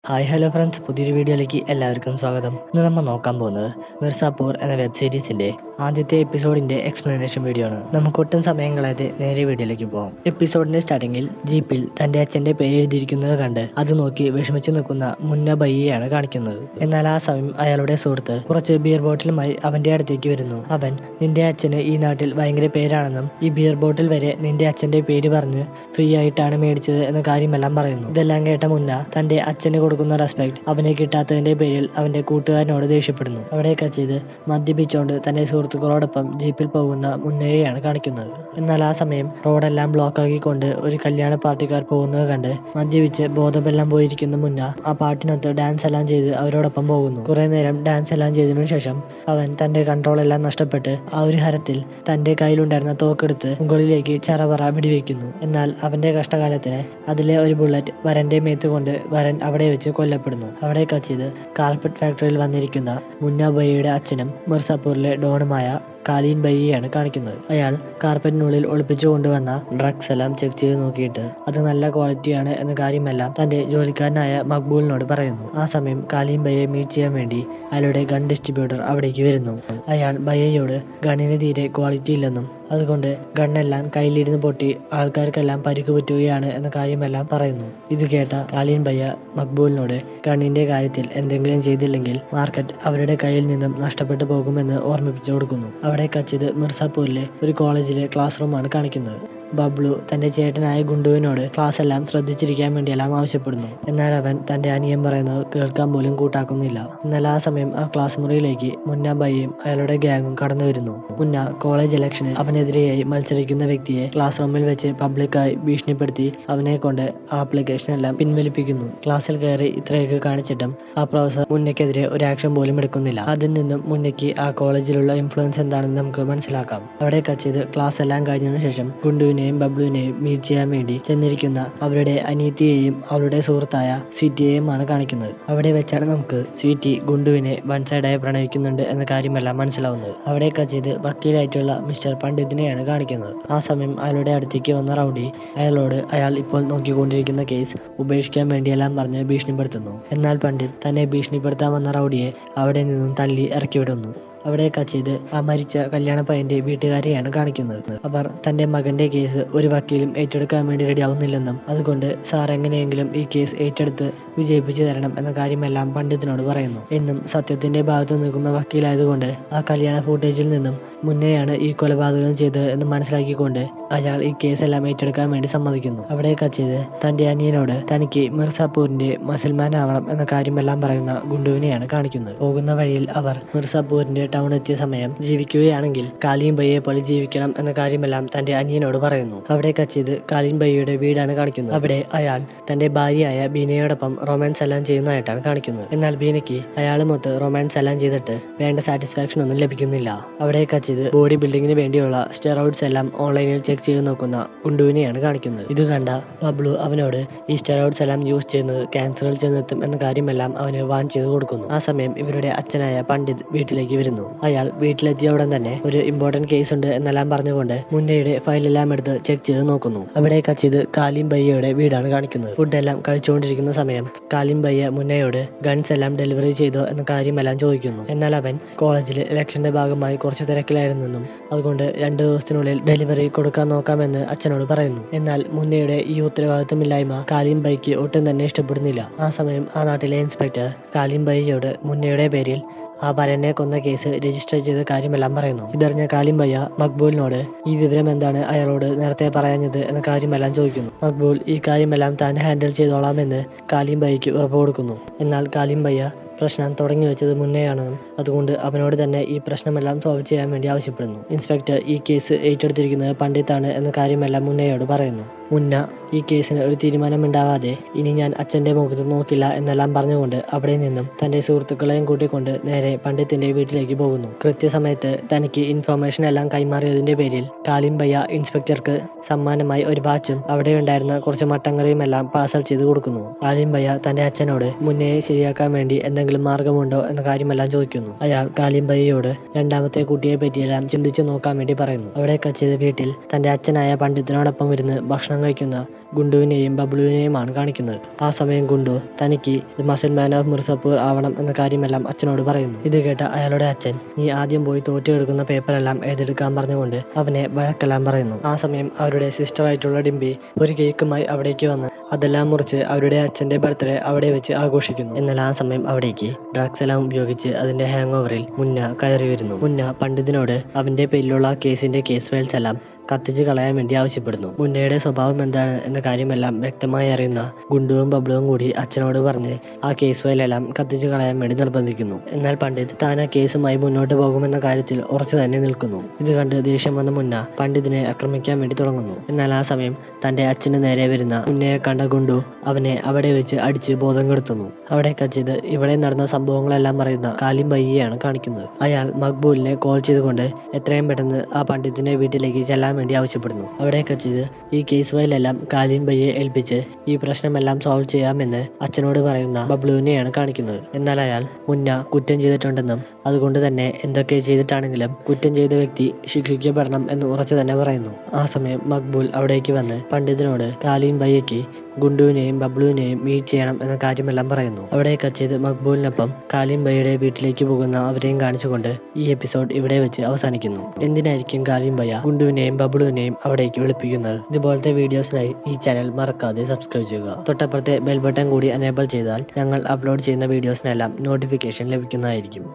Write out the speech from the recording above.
Hi hello friends, പുതിയൊരു വീഡിയോയിലേക്ക് എല്ലാവർക്കും സ്വാഗതം. ഇന്ന് നമ്മൾ നോക്കാൻ പോകുന്നത് മിർസാപൂർ എന്ന വെബ് സീരീസിന്റെ ആദ്യത്തെ എപ്പിസോഡിന്റെ എക്സ്പ്ലനേഷൻ വീഡിയോ ആണ്. നമുക്ക് ഒട്ടും സമയം കളയാതെ നേരെ വീഡിയോയിലേക്ക് പോകാം. എപ്പിസോഡിന്റെ സ്റ്റാർട്ടിങ്ങിൽ ജീപ്പിൽ തന്റെ അച്ഛന്റെ പേര് എഴുതിയിരിക്കുന്നത് കണ്ട് അത് നോക്കി വിഷമിച്ചു നിൽക്കുന്ന മുന്ന ബയ്യയാണ് കാണിക്കുന്നത്. എന്നാൽ ആ സമയം അയാളുടെ സുഹൃത്ത് കുറച്ച് ബിയർ ബോട്ടിലുമായി അവന്റെ അടുത്തേക്ക് വരുന്നു. അവൻ നിന്റെ അച്ഛന് ഈ നാട്ടിൽ ഭയങ്കര പേരാണെന്നും ഈ ബിയർ ബോട്ടിൽ വരെ നിന്റെ അച്ഛന്റെ പേര് പറഞ്ഞ് ഫ്രീ ആയിട്ടാണ് മേടിച്ചത് എന്ന കാര്യമെല്ലാം പറയുന്നു. ഇതെല്ലാം കേട്ട മുന്ന തന്റെ അച്ഛന് കൊടുക്കുന്ന റെസ്പെക്ട് അവനെ കിട്ടാത്തതിന്റെ പേരിൽ അവന്റെ കൂട്ടുകാരനോട് ദേഷ്യപ്പെടുന്നു. അവിടെ കച്ചിത് മദ്യപിച്ചുകൊണ്ട് തന്റെ സുഹൃത്തുക്കളോടൊപ്പം ജീപ്പിൽ പോകുന്ന മുന്നയെയാണ് കാണിക്കുന്നത്. എന്നാൽ ആ സമയം റോഡെല്ലാം ബ്ലോക്ക് ആക്കിക്കൊണ്ട് ഒരു കല്യാണ പാർട്ടിക്കാർ പോകുന്നത് കണ്ട് മദ്യപിച്ച് ബോധമെല്ലാം പോയിരിക്കുന്ന മുന്ന ആ പാട്ടിനൊത്ത് ഡാൻസ് എല്ലാം ചെയ്ത് അവരോടൊപ്പം പോകുന്നു. കുറെ നേരം ഡാൻസ് എല്ലാം ചെയ്തതിനു ശേഷം അവൻ തന്റെ കൺട്രോൾ എല്ലാം നഷ്ടപ്പെട്ട് ആ ഒരു ഹരത്തിൽ തന്റെ കയ്യിലുണ്ടായിരുന്ന തോക്കെടുത്ത് മുകളിലേക്ക് ചറപറ വെടിവെക്കുന്നു. എന്നാൽ അവന്റെ കഷ്ടകാലത്തിന് അതിലെ ഒരു ബുള്ളറ്റ് വരന്റെ മേത്ത് കൊണ്ട് വരൻ അവിടെ വെച്ച് കൊല്ലപ്പെടുന്നു. അവിടെ കച്ചിത് കാർപ്പറ്റ് ഫാക്ടറിയിൽ വന്നിരിക്കുന്ന മുന്ന ബയ്യയുടെ അച്ഛനും മിർസാപൂരിലെ ഡോണുമായ കാലീൻ ബയ്യയാണ് കാണിക്കുന്നത്. അയാൾ കാർപ്പറ്റിനുള്ളിൽ ഒളിപ്പിച്ചു കൊണ്ടുവന്ന ഡ്രഗ്സ് എല്ലാം ചെക്ക് ചെയ്ത് നോക്കിയിട്ട് അത് നല്ല ക്വാളിറ്റിയാണ് എന്ന കാര്യമെല്ലാം തന്റെ ജോലിക്കാരനായ മക്ബൂലിനോട് പറയുന്നു. ആ സമയം കാലീൻ ബയ്യയെ മീറ്റ് ചെയ്യാൻ വേണ്ടി അയാളുടെ ഗൺ ഡിസ്ട്രിബ്യൂട്ടർ അവിടേക്ക് വരുന്നു. അയാൾ ബയ്യയോട് ഗണ്ണിന് തീരെ ക്വാളിറ്റി ഇല്ലെന്നും അതുകൊണ്ട് ഗണ്ണെല്ലാം കയ്യിലിരുന്ന് പൊട്ടി ആൾക്കാർക്കെല്ലാം പരിക്ക് പറ്റുകയാണ് എന്ന കാര്യമെല്ലാം പറയുന്നു. ഇത് കേട്ട കാലീൻ ബയ്യ മക്ബൂലിനോട് ഗണ്ണിന്റെ കാര്യത്തിൽ എന്തെങ്കിലും ചെയ്തില്ലെങ്കിൽ മാർക്കറ്റ് അവരുടെ കയ്യിൽ നിന്നും നഷ്ടപ്പെട്ടു പോകുമെന്ന് ഓർമ്മിപ്പിച്ചു കൊടുക്കുന്നു. അവിടെ കച്ചിത് മിർസാപൂരിലെ ഒരു കോളേജിലെ ക്ലാസ് റൂമാണ് കാണിക്കുന്നത്. ബബ്ലു തന്റെ ചേട്ടനായ ഗുണ്ടുവിനോട് ക്ലാസ് എല്ലാം ശ്രദ്ധിച്ചിരിക്കാൻ വേണ്ടിയെല്ലാം ആവശ്യപ്പെടുന്നു. എന്നാൽ അവൻ തന്റെ അനിയൻ പറയുന്നത് കേൾക്കാൻ പോലും കൂട്ടാക്കുന്നില്ല. എന്നാൽ ആ സമയം ആ ക്ലാസ് മുറിയിലേക്ക് മുന്ന ബയ്യയും അയാളുടെ ഗ്യാങ്ങും കടന്നു വരുന്നു. മുന്ന കോളേജ് ഇലക്ഷന് അവനെതിരെയായി മത്സരിക്കുന്ന വ്യക്തിയെ ക്ലാസ് റൂമിൽ വെച്ച് പബ്ലിക്കായി ഭീഷണിപ്പെടുത്തി അവനെ കൊണ്ട് ആപ്ലിക്കേഷൻ എല്ലാം പിൻവലിപ്പിക്കുന്നു. ക്ലാസ്സിൽ കയറി ഇത്രയൊക്കെ കാണിച്ചിട്ടും ആ പ്രൊഫസർ മുന്നയ്ക്കെതിരെ ഒരു ആക്ഷൻ പോലും എടുക്കുന്നില്ല. അതിൽ നിന്നും മുന്നയ്ക്ക് ആ കോളേജിലുള്ള ഇൻഫ്ലുവൻസ് എന്താണെന്ന് നമുക്ക് മനസ്സിലാക്കാം. അവിടെ കച്ചിത് ക്ലാസ് എല്ലാം കഴിഞ്ഞതിനു ശേഷം ഗുണ്ടുവിനെയും ബബ്ലുവിനെയും മീറ്റ് ചെയ്യാൻ വേണ്ടി ചെന്നിരിക്കുന്ന അവരുടെ അനിയത്തിയെയും അവളുടെ സുഹൃത്തായ സ്വീറ്റിയെയുമാണ് കാണിക്കുന്നത്. അവിടെ വെച്ചാണ് നമുക്ക് സ്വീറ്റി ഗുണ്ടുവിനെ വൺ സൈഡായി പ്രണയിക്കുന്നുണ്ട് എന്ന കാര്യമെല്ലാം മനസ്സിലാവുന്നത്. അവിടെ കച്ചിത് വക്കീലായിട്ടുള്ള മിസ്റ്റർ പണ്ഡിതിനെയാണ് കാണിക്കുന്നത്. ആ സമയം അയാളുടെ അടുത്തേക്ക് വന്ന റൗഡി അയാളോട് അയാൾ ഇപ്പോൾ നോക്കിക്കൊണ്ടിരിക്കുന്ന കേസ് ഉപേക്ഷിക്കാൻ വേണ്ടിയെല്ലാം പറഞ്ഞ് ഭീഷണിപ്പെടുത്തുന്നു. എന്നാൽ പണ്ഡിത് തന്നെ ഭീഷണിപ്പെടുത്താൻ വന്ന റൗഡിയെ അവിടെ നിന്നും തള്ളി ഇറക്കിവിടുന്നു. അവിടെ കച്ചിത് ആ മരിച്ച കല്യാണ പയ്യന്റെ വീട്ടുകാരെയാണ് കാണിക്കുന്നത്. അവർ തന്റെ മകന്റെ കേസ് ഒരു വക്കീലും ഏറ്റെടുക്കാൻ വേണ്ടി റെഡി ആവുന്നില്ലെന്നും അതുകൊണ്ട് സാർ എങ്ങനെയെങ്കിലും ഈ കേസ് ഏറ്റെടുത്ത് വിജയിപ്പിച്ചു തരണം എന്ന കാര്യമെല്ലാം പണ്ഡിതിനോട് പറയുന്നു. എന്നും സത്യത്തിന്റെ ഭാഗത്ത് നിൽക്കുന്ന വക്കീലായതുകൊണ്ട് ആ കല്യാണ ഫൂട്ടേജിൽ നിന്നും മുന്നെയാണ് ഈ കൊലപാതകം ചെയ്തത് എന്ന് മനസ്സിലാക്കിക്കൊണ്ട് അയാൾ ഈ കേസെല്ലാം ഏറ്റെടുക്കാൻ വേണ്ടി സമ്മതിക്കുന്നു. അവിടെ കച്ചിത് തന്റെ അനിയനോട് തനിക്ക് മിർസാപൂരിന്റെ മസിൽമാൻ ആവണം എന്ന കാര്യമെല്ലാം പറയുന്ന ഗുണ്ടുവിനെയാണ് കാണിക്കുന്നത്. പോകുന്ന വഴിയിൽ അവർ മിർസാപൂരിന്റെ ടൗൺ എത്തിയ സമയം ജീവിക്കുകയാണെങ്കിൽ കാലീൻ ബയ്യയെ പോലെ ജീവിക്കണം എന്ന കാര്യമെല്ലാം തന്റെ അനിയനോട് പറയുന്നു. അവിടെ കച്ചിത് കാലീൻ ബയ്യയുടെ വീടാണ് കാണിക്കുന്നത്. അവിടെ അയാൾ തന്റെ ഭാര്യയായ ബീനയോടൊപ്പം റൊമാൻസ് എല്ലാം ചെയ്യുന്നതായിട്ടാണ് കാണിക്കുന്നത്. എന്നാൽ ബീനയ്ക്ക് അയാളുമൊത്ത് റൊമാൻസ് എല്ലാം ചെയ്തിട്ട് വേണ്ട സാറ്റിസ്ഫാക്ഷൻ ഒന്നും ലഭിക്കുന്നില്ല. അവിടെ കച്ചിത് ബോഡി ബിൽഡിങ്ങിന് വേണ്ടിയുള്ള സ്റ്റെറോയിഡ്സ് എല്ലാം ഓൺലൈനിൽ ചെക്ക് ചെയ്ത് നോക്കുന്ന ഗുണ്ടുവിനെയാണ് കാണിക്കുന്നത്. ഇത് കണ്ട ബബ്ലു അവനോട് ഈ സ്റ്റെറോയിഡ്സ് എല്ലാം യൂസ് ചെയ്യുന്നത് ക്യാൻസറിൽ ചെന്നെത്തും എന്ന കാര്യമെല്ലാം അവന് വാൺ ചെയ്ത് കൊടുക്കുന്നു. ആ സമയം ഇവരുടെ അച്ഛനായ പണ്ഡിത് വീട്ടിലേക്ക് വരുന്നു. അയാൾ വീട്ടിലെത്തിയ ഉടൻ തന്നെ ഒരു ഇമ്പോർട്ടന്റ് കേസ് ഉണ്ട് എന്നെല്ലാം പറഞ്ഞുകൊണ്ട് മുന്നയുടെ ഫയലെല്ലാം എടുത്ത് ചെക്ക് ചെയ്ത് നോക്കുന്നു. അവിടെ കച്ചിത് കാലീൻ ബയ്യയുടെ വീടാണ് കാണിക്കുന്നത്. ഫുഡ് എല്ലാം കഴിച്ചുകൊണ്ടിരിക്കുന്ന സമയം കാലീൻ ബയ്യ മുന്നയോട് ഗൺസ് എല്ലാം ഡെലിവറി ചെയ്തോ എന്ന കാര്യമെല്ലാം ചോദിക്കുന്നു. എന്നാൽ അവൻ കോളേജിൽ ഇലക്ഷന്റെ ഭാഗമായി കുറച്ച് തിരക്കിലായിരുന്നെന്നും അതുകൊണ്ട് 2 ദിവസത്തിനുള്ളിൽ ഡെലിവറി കൊടുക്കാൻ നോക്കാമെന്ന് അച്ഛനോട് പറയുന്നു. എന്നാൽ മുന്നയുടെ ഈ ഉത്തരവാദിത്തമില്ലായ്മ കാലീൻ ബയ്യയ്ക്ക് ഒട്ടും തന്നെ ഇഷ്ടപ്പെടുന്നില്ല. ആ സമയം ആ നാട്ടിലെ ഇൻസ്പെക്ടർ കാലീൻ ബയ്യയോട് മുന്നയുടെ പേരിൽ ആ വരനെ കൊന്ന കേസ് രജിസ്റ്റർ ചെയ്ത കാര്യമെല്ലാം പറയുന്നു. ഇതറിഞ്ഞ കാലീൻ ബയ്യ മക്ബൂലിനോട് ഈ വിവരം എന്താണ് അയാളോട് നേരത്തെ പറയാഞ്ഞത് എന്ന കാര്യമെല്ലാം ചോദിക്കുന്നു. മക്ബൂൽ ഈ കാര്യമെല്ലാം താൻ ഹാൻഡിൽ ചെയ്തോളാമെന്ന് കാലീൻ ബയ്യയ്ക്ക് ഉറപ്പ് കൊടുക്കുന്നു. എന്നാൽ കാലീൻ ബയ്യ പ്രശ്നം തുടങ്ങി വെച്ചത് മുന്നയാണെന്നും അതുകൊണ്ട് അവനോട് തന്നെ ഈ പ്രശ്നമെല്ലാം സോൾവ് ചെയ്യാൻ വേണ്ടി ആവശ്യപ്പെടുന്നു. ഇൻസ്പെക്ടർ ഈ കേസ് ഏറ്റെടുത്തിരിക്കുന്നത് പണ്ഡിതാണ് എന്ന കാര്യമെല്ലാം മുന്നയോട് പറയുന്നു. മുന്ന ഈ കേസിന് ഒരു തീരുമാനമുണ്ടാവാതെ ഇനി ഞാൻ അച്ഛന്റെ മുഖത്ത് നോക്കില്ല എന്നെല്ലാം പറഞ്ഞുകൊണ്ട് അവിടെ നിന്നും തന്റെ സുഹൃത്തുക്കളെയും കൂട്ടിക്കൊണ്ട് നേരെ പണ്ഡിത്തിന്റെ വീട്ടിലേക്ക് പോകുന്നു. കൃത്യസമയത്ത് തനിക്ക് ഇൻഫർമേഷൻ എല്ലാം കൈമാറിയതിന്റെ പേരിൽ കാലീൻ ബയ്യ ഇൻസ്പെക്ടർക്ക് സമ്മാനമായി ഒരു വാച്ചും അവിടെ ഉണ്ടായിരുന്ന കുറച്ച് മട്ടങ്കറിയും എല്ലാം പാഴ്സൽ ചെയ്ത് കൊടുക്കുന്നു. കാലീൻ ബയ്യ തന്റെ അച്ഛനോട് മുന്നയെ ശരിയാക്കാൻ വേണ്ടി എന്തെങ്കിലും എന്തെങ്കിലും മാർഗമുണ്ടോ എന്ന കാര്യമെല്ലാം ചോദിക്കുന്നു. അയാൾ കാലിം ബയ്യയോട് രണ്ടാമത്തെ കുട്ടിയെ പറ്റിയെല്ലാം ചിന്തിച്ചു നോക്കാൻ വേണ്ടി പറയുന്നു. അവിടെ കച്ചിത് വീട്ടിൽ തന്റെ അച്ഛനായ പണ്ഡിത്തിനോടൊപ്പം ഇരുന്ന് ഭക്ഷണം കഴിക്കുന്ന ഗുണ്ടുവിനെയും ബബ്ലുവിനെയുമാണ് കാണിക്കുന്നത്. ആ സമയം ഗുണ്ടു തനിക്ക് മസിൽ മാൻ ഓഫ് മിർസാപൂർ ആവണം എന്ന കാര്യമെല്ലാം അച്ഛനോട് പറയുന്നു. ഇത് കേട്ട അയാളുടെ അച്ഛൻ നീ ആദ്യം പോയി തോറ്റെടുക്കുന്ന പേപ്പറെല്ലാം എഴുതെടുക്കാൻ പറഞ്ഞുകൊണ്ട് അവനെ വഴക്കെല്ലാം പറയുന്നു. ആ സമയം അവരുടെ സിസ്റ്ററായിട്ടുള്ള ഡിംബി ഒരു കേക്കുമായി അവിടേക്ക് വന്ന് അതെല്ലാം മുറിച്ച് അവരുടെ അച്ഛന്റെ ബർത്ത്ഡേ അവിടെ വെച്ച് ആഘോഷിക്കുന്നു. എന്നാൽ ആ സമയം അവിടേക്ക് ഡ്രഗ്സ് എല്ലാം ഉപയോഗിച്ച് അതിന്റെ ഹാങ് ഓവറിൽ മുന്ന കയറി വരുന്നു. മുന്ന പണ്ഡിതിനോട് അവന്റെ പേരിലുള്ള കേസിന്റെ കേസ് ഫയൽസ് എല്ലാം കത്തിച്ച് കളയാൻ വേണ്ടി ആവശ്യപ്പെടുന്നു. മുന്നയുടെ സ്വഭാവം എന്താണ് എന്ന കാര്യമെല്ലാം വ്യക്തമായി അറിയുന്ന ഗുണ്ടുവും ബബ്ലുവും കൂടി അച്ഛനോട് പറഞ്ഞ് ആ കേസ് ഫയലെല്ലാം കത്തിച്ച് കളയാൻ വേണ്ടി നിർബന്ധിക്കുന്നു. എന്നാൽ പണ്ഡിത് താൻ ആ കേസുമായി മുന്നോട്ട് പോകുമെന്ന കാര്യത്തിൽ ഉറച്ചു തന്നെ നിൽക്കുന്നു. ഇത് കണ്ട് ദേഷ്യം വന്ന മുന്ന പണ്ഡിതിനെ ആക്രമിക്കാൻ വേണ്ടി തുടങ്ങുന്നു. എന്നാൽ ആ സമയം തന്റെ അച്ഛന് നേരെ വരുന്ന മുന്നയെ കണ്ട ഗുണ്ടു അവനെ അവിടെ വെച്ച് അടിച്ച് ബോധം കെടുത്തുന്നു. അവിടെ കച്ചിത് ഇവിടെ നടന്ന സംഭവങ്ങളെല്ലാം പറയുന്ന കാലിം ബയ്യയാണ് കാണിക്കുന്നത്. അയാൾ മക്ബൂലിനെ കോൾ ചെയ്തുകൊണ്ട് എത്രയും പെട്ടെന്ന് ആ പണ്ഡിതിന്റെ വീട്ടിലേക്ക് ചെല്ലാൻ വേണ്ടി ആവശ്യപ്പെടുന്നു. അവിടെ കച്ചിത് ഈ കേസ് ഫയലെല്ലാം കാലിം ബയ്യെ ഏൽപ്പിച്ച് ഈ പ്രശ്നമെല്ലാം സോൾവ് ചെയ്യാമെന്ന് അച്ഛനോട് പറയുന്ന ബബ്ലുവിനെയാണ് കാണിക്കുന്നത്. എന്നാൽ അയാൾ മുന്ന കുറ്റം ചെയ്തിട്ടുണ്ടെന്നും അതുകൊണ്ട് തന്നെ എന്തൊക്കെ ചെയ്തിട്ടാണെങ്കിലും കുറ്റം ചെയ്ത വ്യക്തി ശിക്ഷിക്കപ്പെടണം എന്ന് ഉറച്ചു തന്നെ പറയുന്നു. ആ സമയം മക്ബൂൽ അവിടേക്ക് വന്ന് പണ്ഡിതിനോട് കാലിം ബയ്യയ്ക്ക് ഗുണ്ടുവിനെയും ബബ്ലുവിനെയും മീറ്റ് ചെയ്യണം എന്ന കാര്യമെല്ലാം പറയുന്നു. അവിടെ കച്ചിത് മക്ബൂലിനൊപ്പം കാലിം ബയ്യയുടെ വീട്ടിലേക്ക് പോകുന്ന അവരെയും കാണിച്ചുകൊണ്ട് ഈ എപ്പിസോഡ് ഇവിടെ വെച്ച് അവസാനിക്കുന്നു. എന്തിനായിരിക്കും കാലിം ബയ്യ ഗുണ്ടുവിനെയും ബബ്ലുവിനെയും അവിടേക്ക് വിളിപ്പിക്കുന്നത്? ഇതുപോലത്തെ വീഡിയോസിനായി ഈ ചാനൽ മറക്കാതെ സബ്സ്ക്രൈബ് ചെയ്യുക. തൊട്ടപ്പുറത്തെ ബെൽ ബട്ടൺ കൂടി എനേബിൾ ചെയ്താൽ ഞങ്ങൾ അപ്ലോഡ് ചെയ്യുന്ന വീഡിയോസിനെല്ലാം നോട്ടിഫിക്കേഷൻ ലഭിക്കുന്നതായിരിക്കും.